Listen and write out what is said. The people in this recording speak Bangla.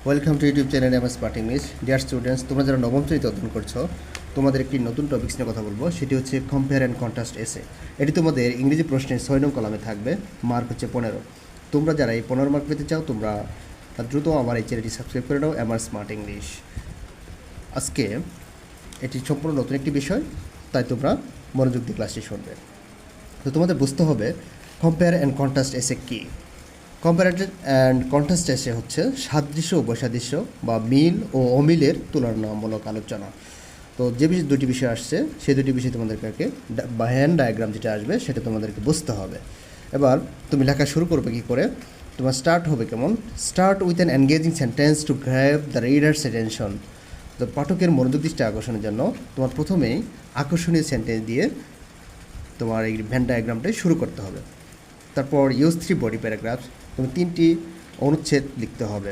Welcome to YouTube channel M smart English. Dear students, তোমরা যারা নবম শ্রেণীতে অধ্যয়ন করছো, তোমাদের একটি নতুন টপিক্স নিয়ে কথা বলবো। সেটি হচ্ছে কম্পেয়ার অ্যান্ড কন্ট্রাস্ট এসে। এটি তোমাদের ইংরেজি প্রশ্নের 6 নং কলামে থাকবে, মার্ক হচ্ছে 15। তোমরা যারা এই 15 মার্ক পেতে চাও, তোমরা দ্রুত আমার এই চ্যানেলটি সাবস্ক্রাইব করে নাও, এমআর স্মার্ট ইংলিশ। আজকে এটি সম্পূর্ণ নতুন একটি বিষয়, তাই তোমরা মনোযোগ দিয়ে ক্লাসটি শুনবে। তো তোমাদের বুঝতে হবে কম্পেয়ার অ্যান্ড কন্ট্রাস্ট এসে কী। কম্পারেটিভ অ্যান্ড কন্ট্রাস্ট এসে হচ্ছে সাদৃশ্য ও বৈসাদৃশ্য বা মিল ও অমিলের তুলনামূলক আলোচনা। তো যে দুটি বিষয় আসছে, সেই দুটি বিষয় তোমাদেরকে বা হ্যান্ড ডায়াগ্রাম যেটা আসবে সেটা তোমাদেরকে বুঝতে হবে। এবার তুমি লেখা শুরু করবে কী করে, তোমার স্টার্ট হবে কেমন, start with an engaging sentence to grab the readers attention. তো পাঠকের মনোযোগ দৃষ্টি আকর্ষণের জন্য তোমার প্রথমেই আকর্ষণীয় সেন্টেন্স দিয়ে তোমার এই ভ্যান ডায়াগ্রামটাই শুরু করতে হবে। তারপর ইউজ 3 বডি প্যারাগ্রাফস, তুমি 3টি অনুচ্ছেদ লিখতে হবে।